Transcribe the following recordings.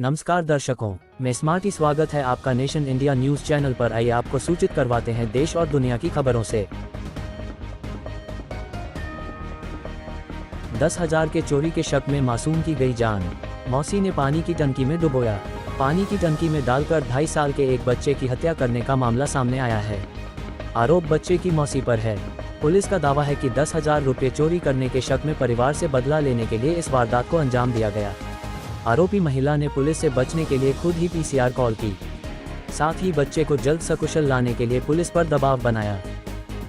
नमस्कार दर्शकों, मैं स्मार्टी स्वागत है आपका नेशन इंडिया न्यूज चैनल पर। आइए आपको सूचित करवाते हैं देश और दुनिया की खबरों से। 10,000 के चोरी के शक में मासूम की गई जान। मौसी ने पानी की टंकी में डुबोया। पानी की टंकी में डालकर 2.5 साल के एक बच्चे की हत्या करने का मामला सामने आया है। आरोप बच्चे की मौसी पर है। पुलिस का दावा है कि 10,000 रुपये चोरी करने के शक में परिवार से बदला लेने के लिए इस वारदात को अंजाम दिया गया। आरोपी महिला ने पुलिस से बचने के लिए खुद ही पीसीआर कॉल की। साथ ही बच्चे को जल्द सकुशल लाने के लिए पुलिस पर दबाव बनाया,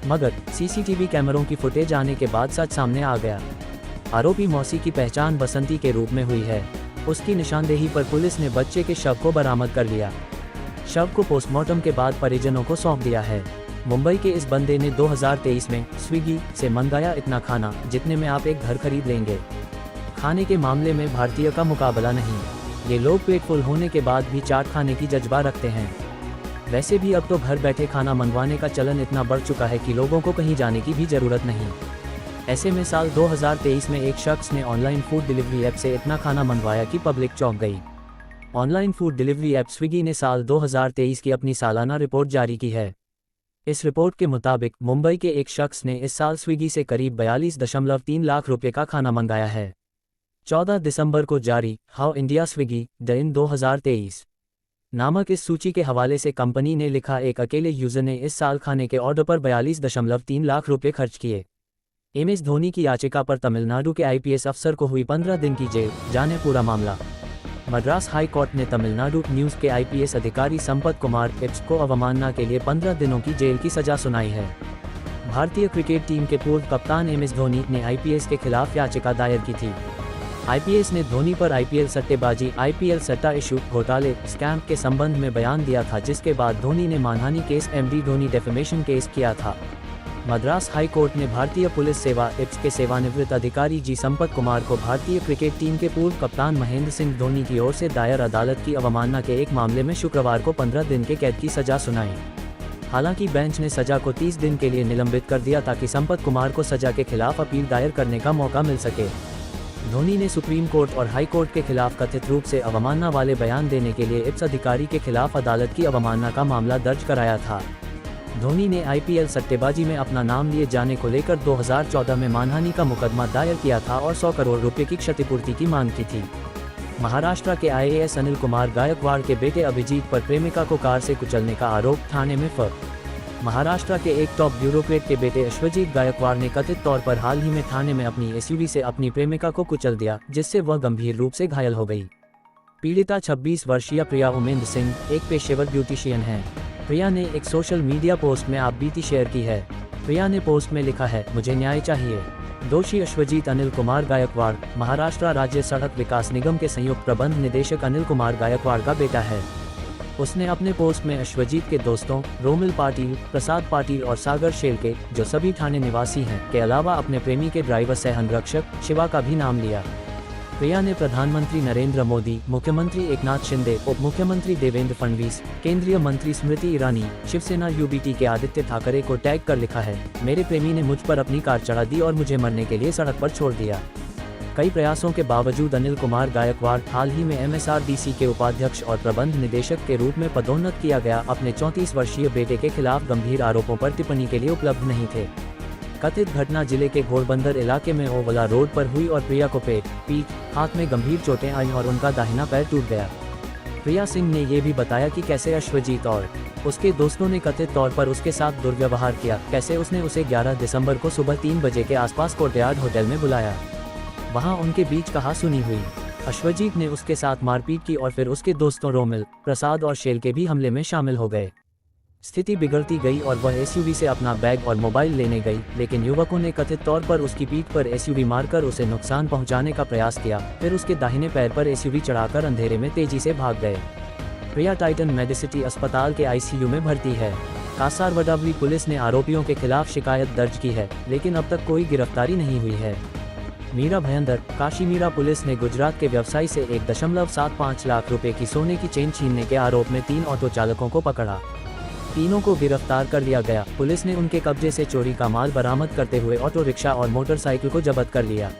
मगर सीसीटीवी कैमरों की फुटेज आने के बाद सच सामने आ गया। आरोपी मौसी की पहचान बसंती के रूप में हुई है। उसकी निशानदेही पर पुलिस ने बच्चे के शव को बरामद कर लिया। शव को पोस्टमार्टम के बाद परिजनों को सौंप दिया है। मुंबई के इस बंदे ने 2023 में स्विगी से मंगाया इतना खाना जितने में आप एक घर खरीद लेंगे। खाने के मामले में भारतीय का मुकाबला नहीं। ये लोग पेट फुल होने के बाद भी चाट खाने की जज्बा रखते हैं। वैसे भी अब तो घर बैठे खाना मंगवाने का चलन इतना बढ़ चुका है कि लोगों को कहीं जाने की भी ज़रूरत नहीं। ऐसे में साल 2023 में एक शख्स ने ऑनलाइन फूड डिलीवरी ऐप से इतना खाना मंगवाया कि पब्लिक चौंक गई। Online food delivery app Swiggy ने साल 2023 की अपनी सालाना रिपोर्ट जारी की है। इस रिपोर्ट के मुताबिक मुंबई के एक शख्स ने इस साल स्विगी से करीब 42.3 लाख रुपये का खाना मंगाया है। 14 दिसंबर को जारी how India Swiggy the in 2023 नामक इस सूची के हवाले से कंपनी ने लिखा, एक अकेले यूजर ने इस साल खाने के ऑर्डर पर 42.3 लाख रुपये खर्च किए। MS धोनी की याचिका पर तमिलनाडु के IPS अफसर को हुई 15 दिन की जेल, जाने पूरा मामला। मद्रास हाई कोर्ट ने तमिलनाडु न्यूज़ के IPS अधिकारी संपत कुमार इप्स को अवमानना के लिए 15 दिनों की जेल की सजा सुनाई है। भारतीय क्रिकेट टीम के पूर्व कप्तान MS धोनी ने IPS के खिलाफ याचिका दायर की थी। IPS ने धोनी पर IPL सट्टेबाजी, IPL सट्टा इशू घोटाले स्कैम के संबंध में बयान दिया था, जिसके बाद धोनी ने मानहानि case MD Dhoni defamation case किया था। मद्रास हाई कोर्ट ने भारतीय पुलिस सेवा IPS के सेवानिवृत्त अधिकारी जी संपत कुमार को भारतीय क्रिकेट टीम के पूर्व कप्तान महेंद्र सिंह धोनी की ओर से दायर अदालत की अवमानना के एक मामले में शुक्रवार को 15 दिन के कैद की सजा सुनाई। हालांकि बेंच ने सजा को 30 दिन के लिए निलंबित कर दिया ताकि संपत कुमार को सजा के खिलाफ अपील दायर करने का मौका मिल सके। धोनी ने सुप्रीम कोर्ट और हाई कोर्ट के खिलाफ कथित रूप से अवमानना वाले बयान देने के लिए IPS अधिकारी के खिलाफ अदालत की अवमानना का मामला दर्ज कराया था। धोनी ने IPL सट्टेबाजी में अपना नाम लिए जाने को लेकर 2014 में मानहानि का मुकदमा दायर किया था और 100 करोड़ रुपए की क्षतिपूर्ति की मांग की थी। महाराष्ट्र के IAS अनिल कुमार गायकवाड़ के बेटे अभिजीत पर प्रेमिका को कार से कुचलने का आरोप, थाने में फर्क। महाराष्ट्र के एक टॉप ब्यूरोक्रेट के बेटे अश्वजीत गायकवाड़ ने कथित तौर पर हाल ही में थाने में अपनी SUV से अपनी प्रेमिका को कुचल दिया, जिससे वह गंभीर रूप से घायल हो गई। पीड़िता 26 वर्षीय प्रिया उमेंद्र सिंह एक पेशेवर ब्यूटिशियन है। प्रिया ने एक सोशल मीडिया पोस्ट में आप बीती शेयर की है। प्रिया ने पोस्ट में लिखा है, मुझे न्याय चाहिए। दोषी अश्वजीत अनिल कुमार गायकवाड़ महाराष्ट्र राज्य सड़क विकास निगम के संयुक्त प्रबंध निदेशक अनिल कुमार गायकवाड़ का बेटा है। उसने अपने पोस्ट में अश्वजीत के दोस्तों रोमिल पाटिल, प्रसाद पाटिल और सागर शेलके, जो सभी ठाणे निवासी हैं, के अलावा अपने प्रेमी के ड्राइवर सह अंगरक्षक शिवा का भी नाम लिया। प्रिया ने प्रधानमंत्री नरेंद्र मोदी, मुख्यमंत्री एकनाथ शिंदे, उप मुख्यमंत्री देवेंद्र फडणवीस, केंद्रीय मंत्री स्मृति ईरानी, शिवसेना UBT के आदित्य ठाकरे को टैग कर लिखा है, मेरे प्रेमी ने मुझ पर अपनी कार चढ़ा दी और मुझे मरने के लिए सड़क पर छोड़ दिया। कई प्रयासों के बावजूद अनिल कुमार गायकवाड़ हाल ही में MSRDC के उपाध्यक्ष और प्रबंध निदेशक के रूप में पदोन्नत किया गया अपने 34 वर्षीय बेटे के खिलाफ गंभीर आरोपों पर टिप्पणी के लिए उपलब्ध नहीं थे। कथित घटना जिले के घोड़बंदर इलाके में ओवला रोड पर हुई और प्रिया को पेट, पीठ, हाथ में गंभीर चोटें आईं और उनका दाहिना पैर टूट गया। प्रिया सिंह ने ये भी बताया कि कैसे अश्वजीत और उसके दोस्तों ने कथित तौर पर उसके साथ दुर्व्यवहार किया, कैसे उसने उसे 11 दिसंबर को सुबह 3 बजे के आसपास कोर्टयार्ड होटल में बुलाया। वहां उनके बीच कहा-सुनी हुई। अश्वजीत ने उसके साथ मारपीट की और फिर उसके दोस्तों रोमिल, प्रसाद और शेलके भी हमले में शामिल हो गए। स्थिति बिगड़ती गई और वह SUV से अपना बैग और मोबाइल लेने गई, लेकिन युवकों ने कथित तौर पर उसकी पीठ पर SUV मारकर उसे नुकसान पहुंचाने का प्रयास किया, फिर उसके दाहिने पैर पर SUV चढ़ाकर अंधेरे में तेजी से भाग गए। प्रिया टाइटन मेडिसिटी अस्पताल के ICU में भर्ती है। कासारवडावली पुलिस ने आरोपियों के खिलाफ शिकायत दर्ज की है, लेकिन अब तक कोई गिरफ्तारी नहीं हुई है। मीरा भयंदर काशीमीरा पुलिस ने गुजरात के व्यवसायी से 1.75 लाख रुपए की सोने की चेन छीनने के आरोप में 3 ऑटो चालकों को पकड़ा। तीनों को गिरफ्तार कर लिया गया। पुलिस ने उनके कब्जे से चोरी का माल बरामद करते हुए ऑटो रिक्शा और मोटरसाइकिल को जब्त कर लिया।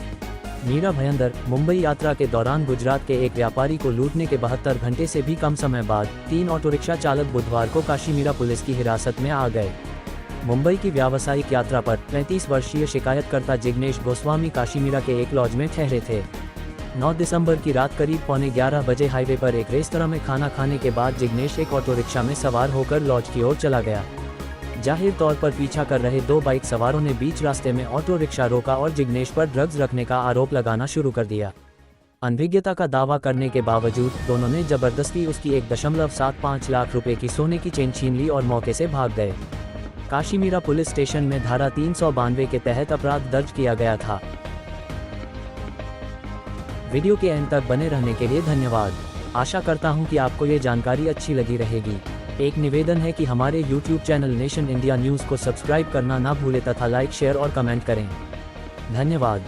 मीरा भयंदर मुंबई यात्रा के दौरान गुजरात के एक व्यापारी को लूटने के 72 घंटे से भी कम समय बाद 3 ऑटो रिक्शा चालक बुधवार को काशीमीरा पुलिस की हिरासत में आ गए। मुंबई की व्यावसायिक यात्रा पर 35 वर्षीय शिकायतकर्ता जिग्नेश गोस्वामी काशीमीरा के एक लॉज में ठहरे थे। 9 दिसंबर की रात करीब 11:15 बजे हाईवे पर एक रेस्तरां में खाना खाने के बाद जिग्नेश एक ऑटो रिक्शा में सवार होकर लॉज की ओर चला गया। जाहिर तौर पर पीछा कर रहे 2 बाइक सवारों ने बीच रास्ते में ऑटो रिक्शा रोका और जिग्नेश पर ड्रग्स रखने का आरोप लगाना शुरू कर दिया। अनभिज्ञता का दावा करने के बावजूद दोनों ने जबरदस्ती उसकी 1.75 लाख रुपए की सोने की चेन छीन ली और मौके से भाग गए। काशीमीरा पुलिस स्टेशन में धारा 392 के तहत अपराध दर्ज किया गया था। वीडियो के एंड तक बने रहने के लिए धन्यवाद। आशा करता हूं कि आपको ये जानकारी अच्छी लगी रहेगी। एक निवेदन है कि हमारे YouTube channel nation India news को सब्सक्राइब करना ना भूलें तथा लाइक, शेयर और कमेंट करें। धन्यवाद।